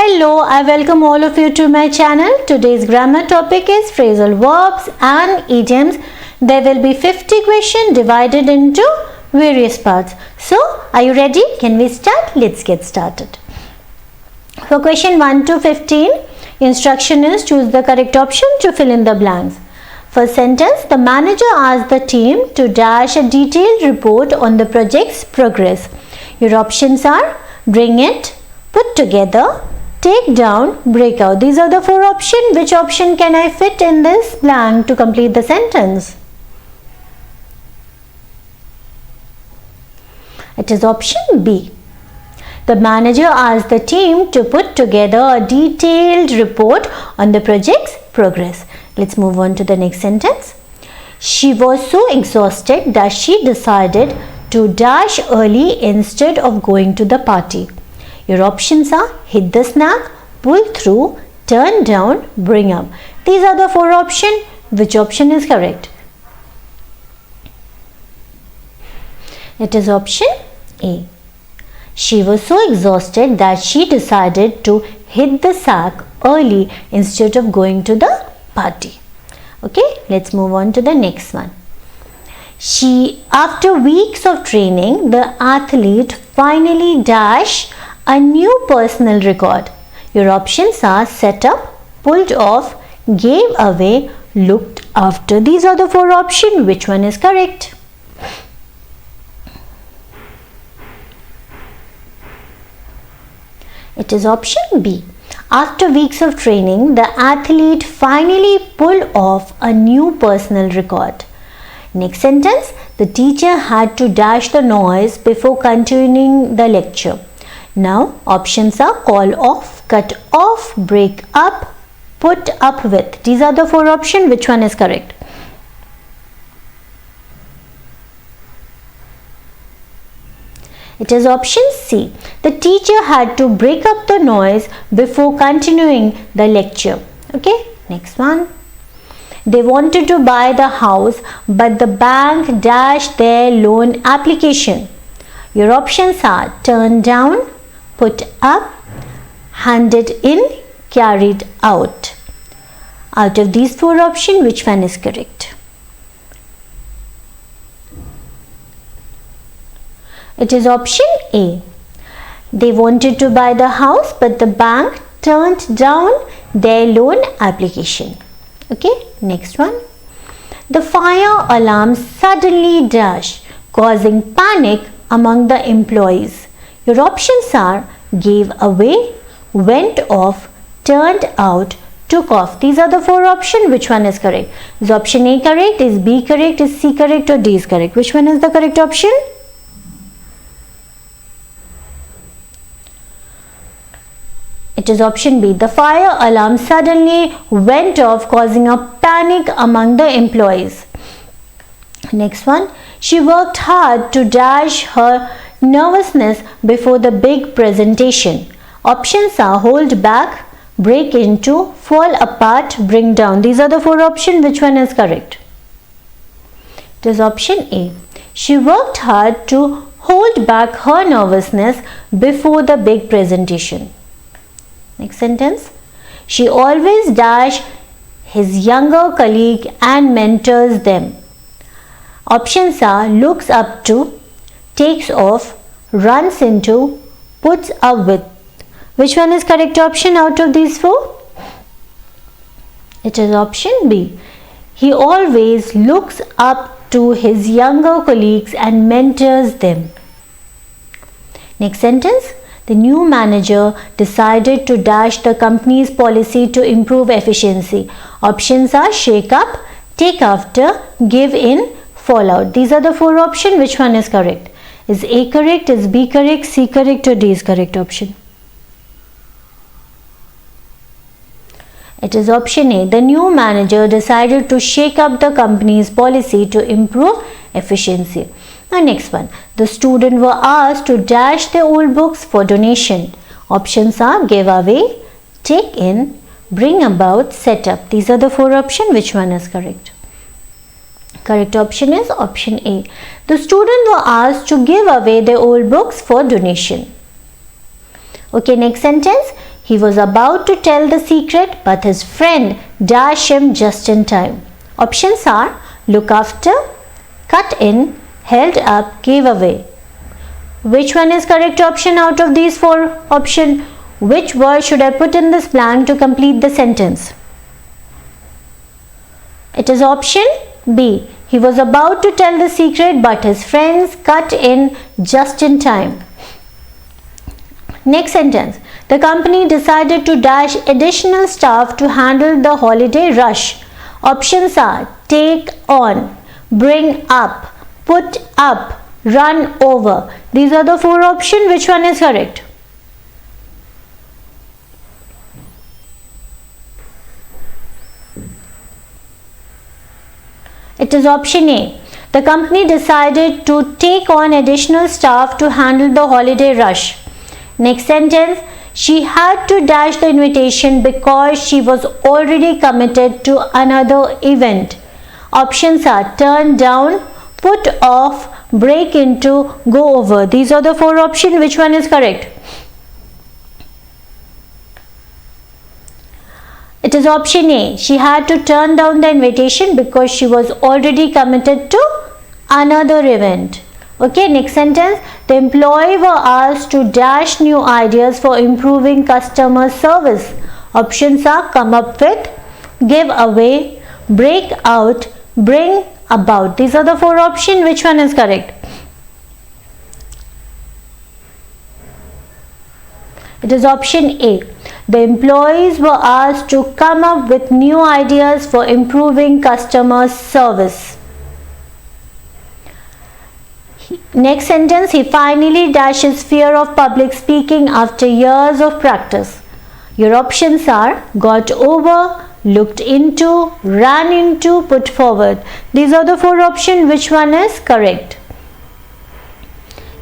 Hello, I welcome all of you to my channel. Today's grammar topic is phrasal verbs and idioms. There will be 50 questions divided into various parts. So, are you ready? Can we start? Let's get started. For question 1 to 15, instruction is choose the correct option to fill in the blanks. First sentence, the manager asked the team to dash a detailed report on the project's progress. Your options are bring it, put together, take down, break out. These are the four options. Which option can I fit in this blank to complete the sentence? It is option B. The manager asked the team to put together a detailed report on the project's progress. Let's move on to the next sentence. She was so exhausted that she decided to dash early instead of going to the party. Your options are hit the snack, pull through, turn down, bring up. These are the four options. Which option is correct? It is option A. She was so exhausted that she decided to hit the sack early instead of going to the party. Okay, let's move on to the next one. After weeks of training, the athlete finally dashed a new personal record. Your options are set up, pulled off, gave away, looked after. These are the four options. Which one is correct? It is option B. After weeks of training, the athlete finally pulled off a new personal record. Next sentence, the teacher had to dash the noise before continuing the lecture. Now, options are call off, cut off, break up, put up with. These are the four options. Which one is correct? It is option C. The teacher had to break up the noise before continuing the lecture. Okay, next one. They wanted to buy the house, but the bank dashed their loan application. Your options are turn down, put up, handed in, carried out. Out of these four options, which one is correct? It is option A. They wanted to buy the house, but the bank turned down their loan application. Okay, next one. The fire alarm suddenly dashed, causing panic among the employees. Your options are gave away, went off, turned out, took off. These are the four options. Which one is correct? Is option A correct? Is B correct? Is C correct? Or D is correct? Which one is the correct option? It is option B. The fire alarm suddenly went off, causing a panic among the employees. Next one. She worked hard to dash her nervousness before the big presentation. Options are hold back, break into, fall apart, bring down. These are the four options. Which one is correct? It is option A. She worked hard to hold back her nervousness before the big presentation. Next sentence. She always dashed his younger colleague and mentors them. Options are looks up to, takes off, runs into, puts up with. Which one is correct option out of these four? It is option B. He always looks up to his younger colleagues and mentors them. Next sentence. The new manager decided to dash the company's policy to improve efficiency. Options are shake up, take after, give in, fall out. These are the four options. Which one is correct? Is A correct? Is B correct? C correct? Or D is correct option? It is option A. The new manager decided to shake up the company's policy to improve efficiency. Now next one. The students were asked to dash their old books for donation. Options are give away, take in, bring about, set up. These are the four options. Which one is correct? Correct option is option A. The students were asked to give away their old books for donation. Okay, next sentence. He was about to tell the secret, but his friend dashed him just in time. Options are look after, cut in, held up, gave away. Which one is correct option out of these four options? Which word should I put in this blank to complete the sentence? It is option B. He was about to tell the secret, but his friends cut in just in time. Next sentence. The company decided to dash additional staff to handle the holiday rush. Options are take on, bring up, put up, run over. These are the four options. Which one is correct? It is option A. The company decided to take on additional staff to handle the holiday rush. Next sentence. She had to dash the invitation because she was already committed to another event. Options are turn down, put off, break into, go over. These are the four options. Which one is correct? It is option A. She had to turn down the invitation because she was already committed to another event. Okay, next sentence. The employee were asked to dash new ideas for improving customer service. Options are come up with, give away, break out, bring about. These are the four options. Which one is correct? It is option A. The employees were asked to come up with new ideas for improving customer service. Next sentence. He finally dashed his fear of public speaking after years of practice. Your options are got over, looked into, ran into, put forward. These are the four options. Which one is correct?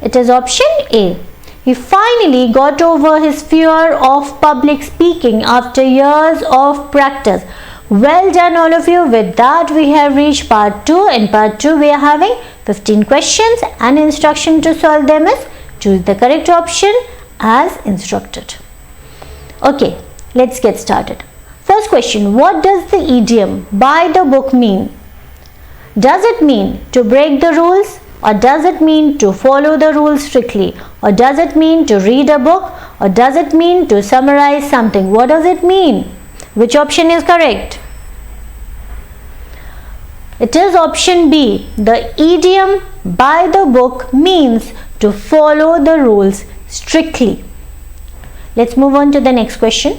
It is option A. He finally got over his fear of public speaking after years of practice. Well done all of you. With that we have reached part 2. In part 2 we are having 15 questions and instruction to solve them is choose the correct option as instructed. Okay, let's get started. First question. What does the idiom by the book mean? Does it mean to break the rules? Or does it mean to follow the rules strictly? Or does it mean to read a book? Or does it mean to summarize something? What does it mean? Which option is correct? It is option B. The idiom by the book means to follow the rules strictly. Let's move on to the next question.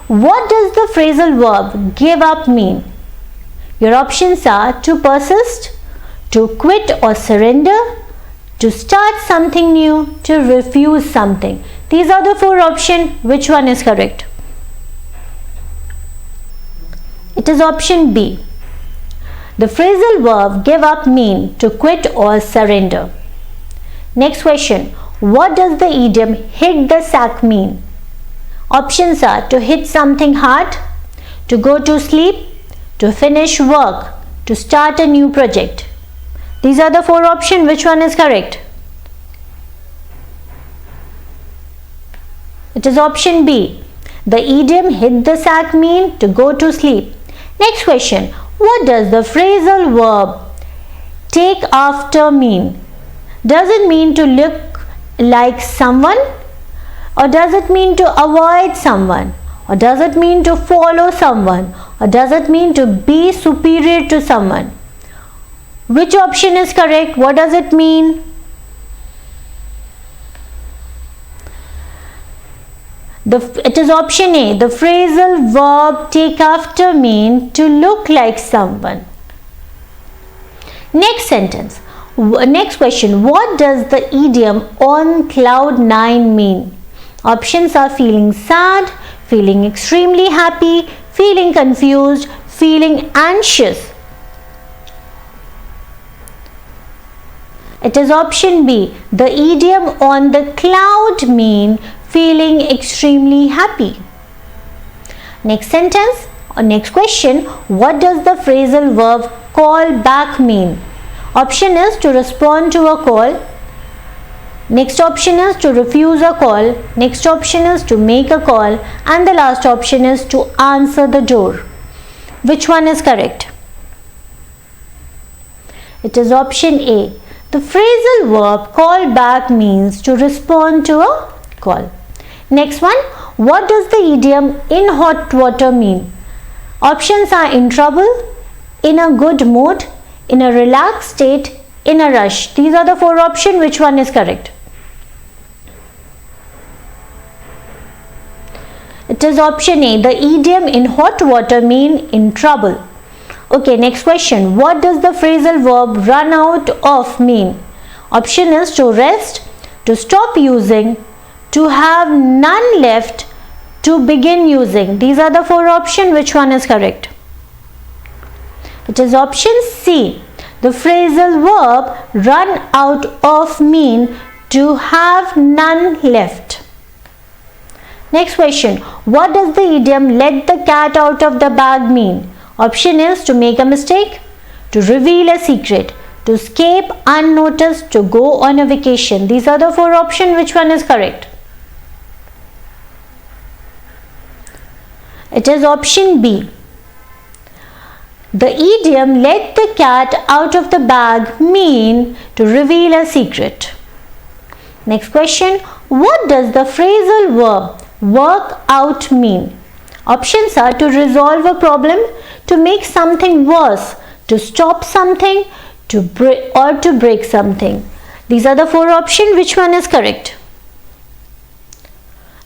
What does the phrasal verb give up mean? Your options are to persist, to quit or surrender, to start something new, to refuse something. These are the four options. Which one is correct? It is option B. The phrasal verb give up mean to quit or surrender. Next question. What does the idiom hit the sack mean? Options are to hit something hard, to go to sleep, to finish work, to start a new project. These are the four options. Which one is correct? It is option B. The idiom hit the sack mean to go to sleep. Next question. What does the phrasal verb take after mean? Does it mean to look like someone? Or does it mean to avoid someone? Or does it mean to follow someone? Or does it mean to be superior to someone? Which option is correct? What does it mean? It is option A. The phrasal verb take after mean to look like someone. Next sentence. Next question. What does the idiom on cloud 9 mean? Options are feeling sad, feeling extremely happy, feeling confused, feeling anxious. It is option B. The idiom on the cloud mean feeling extremely happy. Next sentence or next question. What does the phrasal verb call back mean? Option is to respond to a call, Next option is to refuse a call. Next option is to make a call. And the last option is to answer the door. Which one is correct? It is option A. The phrasal verb call back means to respond to a call. Next one, what does the idiom in hot water mean? Options are in trouble, in a good mood, in a relaxed state, in a rush. These are the four options. Which one is correct? It is option A. The idiom in hot water mean in trouble. Okay, next question. What does the phrasal verb run out of mean? Option is to rest, to stop using, to have none left, to begin using. These are the four options. Which one is correct? It is option C. The phrasal verb run out of mean to have none left. Next question. What does the idiom let the cat out of the bag mean? Option is to make a mistake, to reveal a secret, to escape unnoticed, to go on a vacation. These are the four options. Which one is correct? It is option B. The idiom let the cat out of the bag mean to reveal a secret. Next question. What does the phrasal verb work out mean? Options are to resolve a problem, to make something worse, to stop something, to break something. These are the four options. Which one is correct?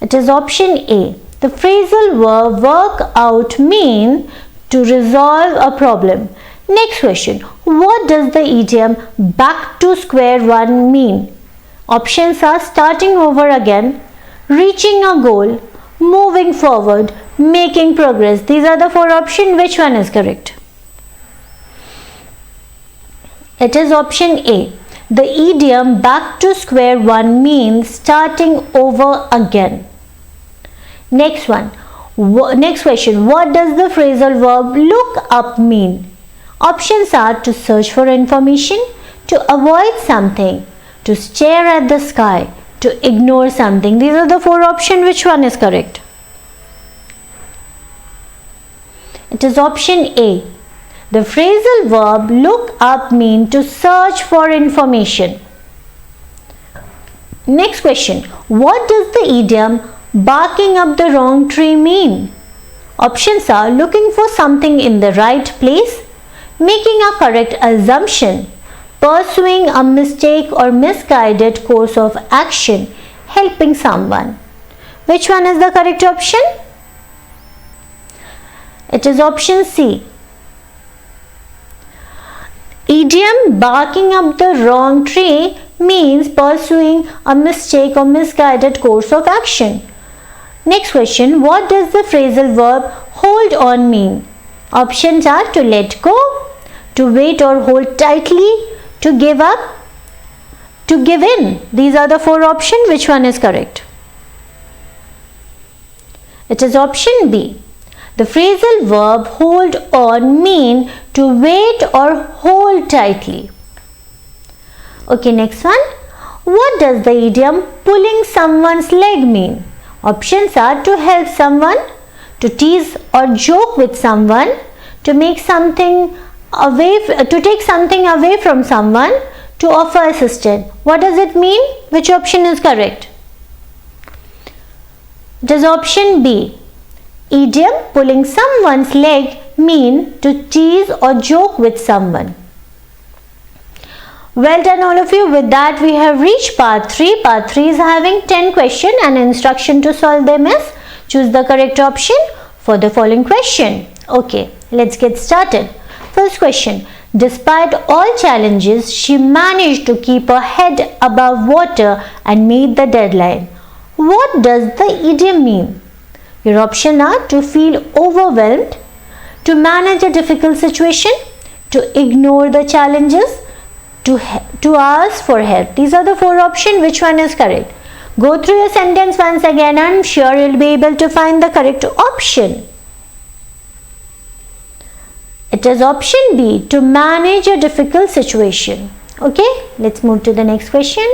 It is option A. The phrasal verb work out mean to resolve a problem. Next question. What does the idiom back to square one mean? Options are starting over again, reaching a goal, moving forward, making progress. These are the four options. Which one is correct? It is option A. The idiom back to square one means starting over again. Next one. Next question. What does the phrasal verb look up mean? Options are to search for information, to avoid something, to stare at the sky, to ignore something. These are the four options. Which one is correct? It is option A. The phrasal verb look up mean to search for information. Next question. What does the idiom barking up the wrong tree mean? Options are looking for something in the right place, making a correct assumption, pursuing a mistake or misguided course of action, helping someone. Which one is the correct option? It is option C. Idiom barking up the wrong tree means pursuing a mistake or misguided course of action. Next question. What does the phrasal verb hold on mean? Options are to let go, to wait or hold tightly, to give up, to give in. These are the four options. Which one is correct? It is option B. The phrasal verb hold on mean to wait or hold tightly. Okay, next one. What does the idiom pulling someone's leg mean? Options are to help someone, to tease or joke with someone, to make something to take something away from someone, to offer assistance. What does it mean? Which option is correct? It is option B. Idiom pulling someone's leg mean to tease or joke with someone. Well done all of you. With that we have reached part 3. Part 3 is having 10 questions and instruction to solve them is choose the correct option for the following question. Okay, let's get started. First question. Despite all challenges, she managed to keep her head above water and meet the deadline. What does the idiom mean? Your options are to feel overwhelmed, to manage a difficult situation, to ignore the challenges, to ask for help. These are the four options. Which one is correct? Go through your sentence once again. I am sure you will be able to find the correct option. It is option B, to manage a difficult situation. Okay, let's move to the next question.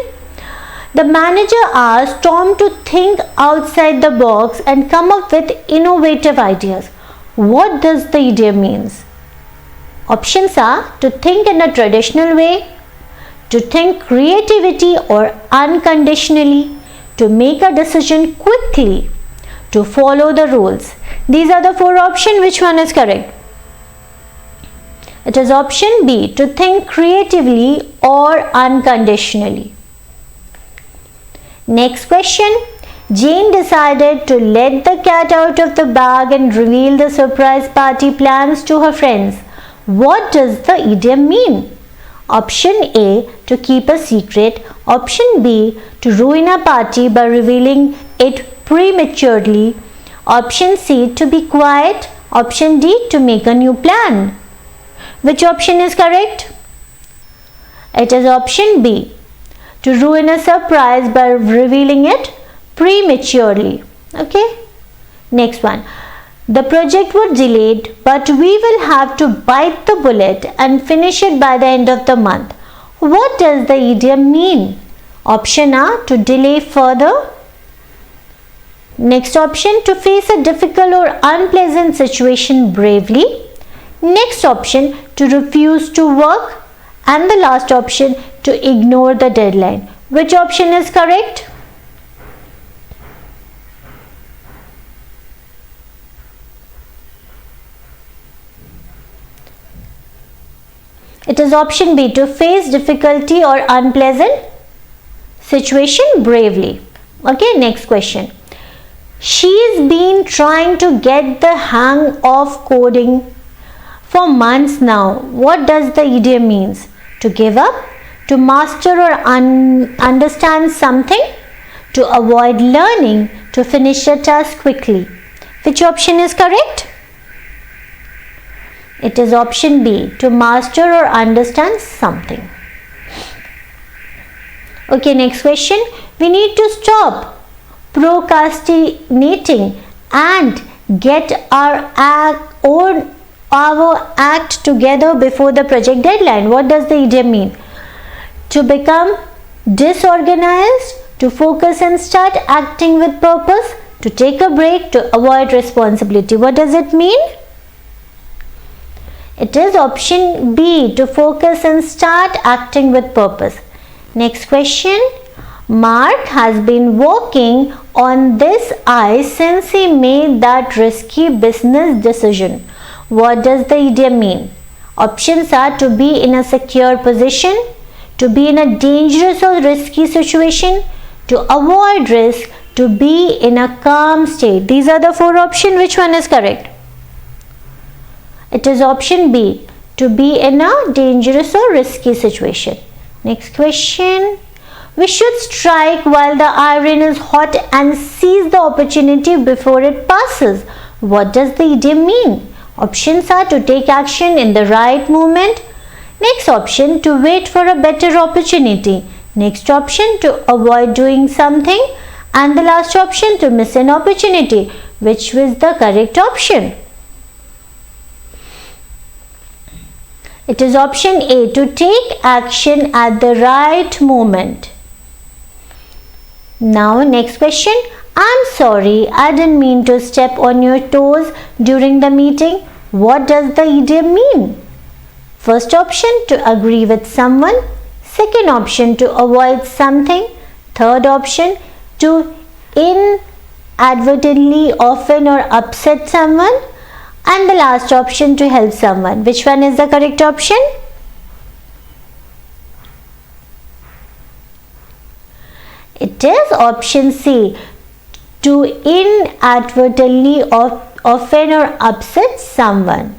The manager asked Tom to think outside the box and come up with innovative ideas. What does the idiom mean? Options are to think in a traditional way, to think creativity or unconditionally, to make a decision quickly, to follow the rules. These are the four options. Which one is correct? It is option B, to think creatively or unconditionally. Next question. Jane decided to let the cat out of the bag and reveal the surprise party plans to her friends. What does the idiom mean? Option A, to keep a secret. Option B, to ruin a party by revealing it prematurely. Option C, to be quiet. Option D, to make a new plan. Which option is correct? It is option B, to ruin a surprise by revealing it prematurely. Okay. Next one. The project was delayed, but we will have to bite the bullet and finish it by the end of the month. What does the idiom mean? Option A, to delay further. Next option, to face a difficult or unpleasant situation bravely. Next option, to refuse to work. And the last option, to ignore the deadline. Which option is correct? It is option B, to face difficulty or unpleasant situation bravely. Okay, next question. She's been trying to get the hang of coding for months now. What does the idiom mean? To give up, to master or understand something, to avoid learning, to finish a task quickly. Which option is correct? It is option B, to master or understand something. Okay, next question. We need to stop procrastinating and get our act together before the project deadline. What does the idiom mean? To become disorganized, to focus and start acting with purpose, to take a break, to avoid responsibility. What does it mean? It is option B, to focus and start acting with purpose. Next question. Mark has been walking on this ice since he made that risky business decision. What does the idiom mean? Options are to be in a secure position, to be in a dangerous or risky situation, to avoid risk, to be in a calm state. These are the four options. Which one is correct? It is option B, to be in a dangerous or risky situation. Next question. We should strike while the iron is hot and seize the opportunity before it passes. What does the idiom mean? Options are to take action in the right moment. Next option, to wait for a better opportunity. Next option, to avoid doing something. And the last option, to miss an opportunity. Which was the correct option? It is option A, to take action at the right moment. Now next question. I'm sorry, I didn't mean to step on your toes during the meeting. What does the idiom mean? First option, to agree with someone. Second option, to avoid something. Third option, to inadvertently offend or upset someone. And the last option, to help someone. Which one is the correct option? It is option C, to inadvertently offend or upset someone.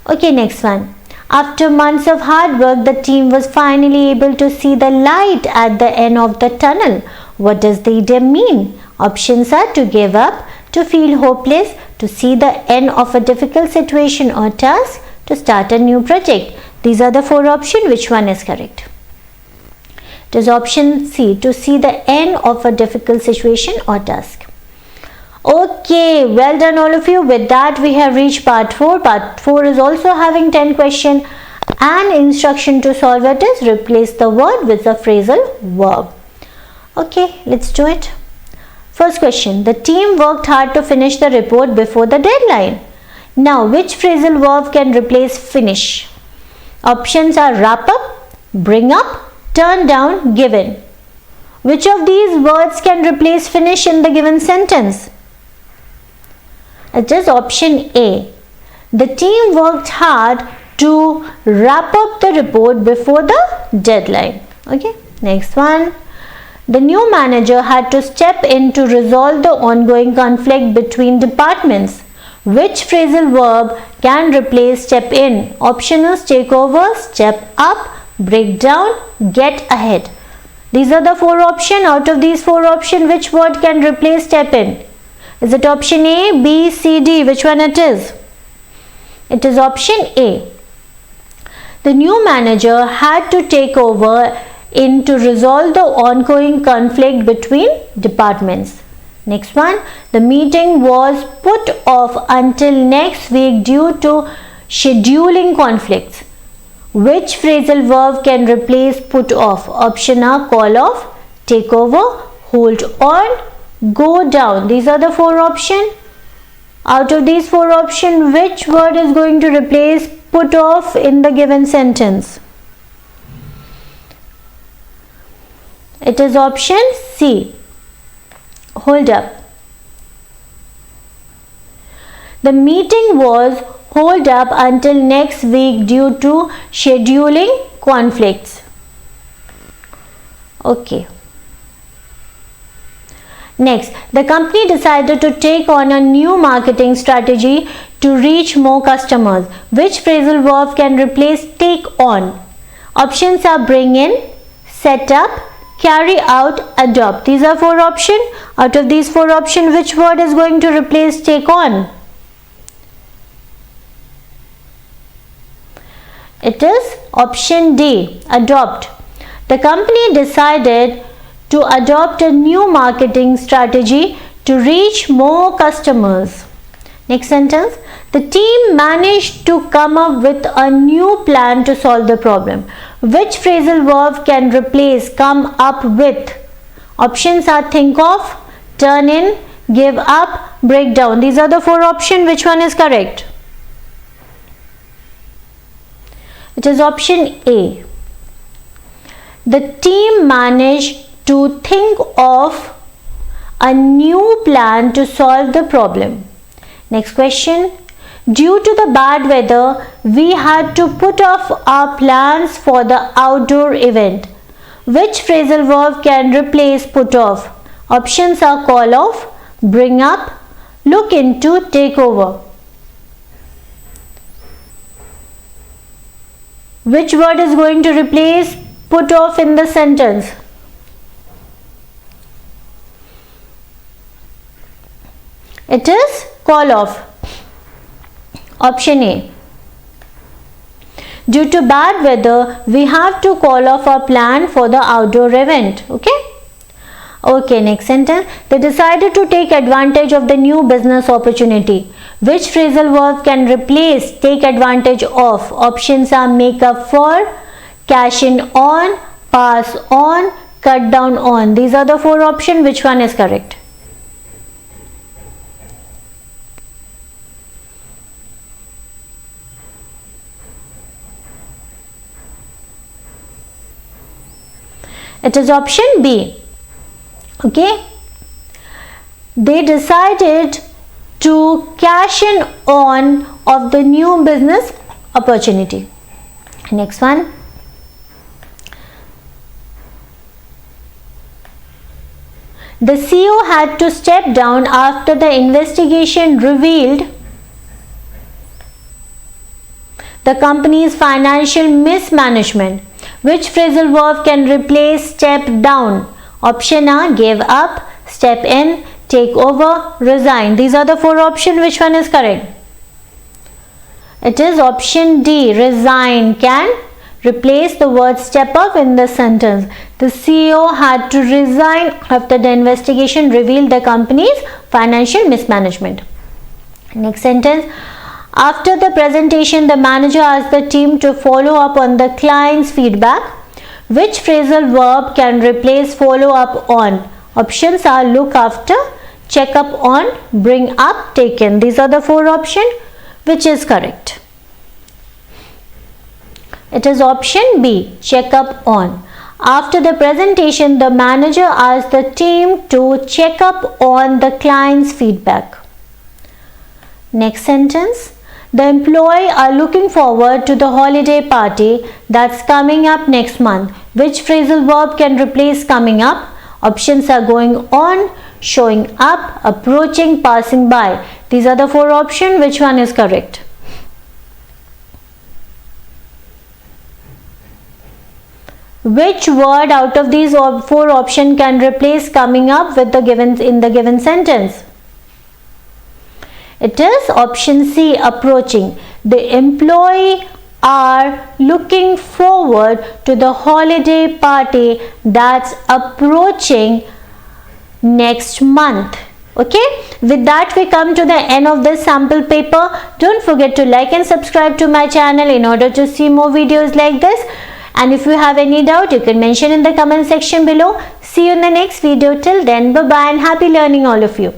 Okay, next one. After months of hard work, the team was finally able to see the light at the end of the tunnel. What does the idiom mean? Options are to give up, to feel hopeless, to see the end of a difficult situation or task, to start a new project. These are the four options. Which one is correct? It is option C, to see the end of a difficult situation or task. Okay, well done all of you. With that we have reached part 4. Part 4 is also having 10 questions and instruction to solve it is replace the word with a phrasal verb. Okay, let's do it. First question, the team worked hard to finish the report before the deadline. Now, which phrasal verb can replace finish? Options are wrap up, bring up, turn down, given. Which of these words can replace finish in the given sentence? It is option A. The team worked hard to wrap up the report before the deadline. Okay, next one. The new manager had to step in to resolve the ongoing conflict between departments. Which phrasal verb can replace step in? Option is take over, step up, break down, get ahead. These are the four options. Out of these four options, which word can replace step in? Is it option A, B, C, D? Which one it is? It is option A. The new manager had to take over in to resolve the ongoing conflict between departments. Next one, the meeting was put off until next week due to scheduling conflicts. Which phrasal verb can replace put off? Option are call off, take over, hold on, go down. These are the four options. Out of these four options, which word is going to replace put off in the given sentence? It is option C. Hold up. The meeting was hold up until next week due to scheduling conflicts. Okay. Next, the company decided to take on a new marketing strategy to reach more customers. Which phrasal verb can replace take on? Options are bring in, set up, carry out, adopt. These are four options. Out of these four options, which word is going to replace take on? It is option D, adopt. The company decided to adopt a new marketing strategy to reach more customers. Next sentence, the team managed to come up with a new plan to solve the problem. Which phrasal verb can replace come up with? Options are think of, turn in, give up, break down. These are the four options. Which one is correct? It is option A. The team managed to think of a new plan to solve the problem. Next question. Due to the bad weather, we had to put off our plans for the outdoor event. Which phrasal verb can replace put off? Options are call off, bring up, look into, take over. Which word is going to replace put off in the sentence? It is call off. Option A. Due to bad weather, we have to call off our plan for the outdoor event. Okay, next sentence. They decided to take advantage of the new business opportunity. Which phrasal verb can replace take advantage of? Options are make up for, cash in on, pass on, cut down on. These are the four options. Which one is correct? It is option B. Okay. They decided to cash in on of the new business opportunity. Next one. The CEO had to step down after the investigation revealed the company's financial mismanagement. Which phrasal verb can replace step down? Option are give up, step in, take over, resign. These are the four options. Which one is correct? It is option D. Resign can replace the word step up in the sentence. The CEO had to resign after the investigation revealed the company's financial mismanagement. Next sentence. After the presentation, the manager asked the team to follow up on the client's feedback. Which phrasal verb can replace follow up on? Options are look after, check up on, bring up, taken. These are the 4 options. Which is correct? It is option B, check up on. After the presentation, the manager asked the team to check up on the client's feedback. Next sentence. The employee are looking forward to the holiday party that's coming up next month. Which phrasal verb can replace coming up? Options are going on, showing up, approaching, passing by. These are the 4 options. Which one is correct? Which word out of these 4 options can replace coming up with in the given sentence? It is option C, approaching. The employee are looking forward to the holiday party that's approaching next month. Okay, with that we come to the end of this sample paper. Don't forget to like and subscribe to my channel in order to see more videos like this. And if you have any doubt, you can mention in the comment section below. See you in the next video. Till then, bye bye and happy learning all of you.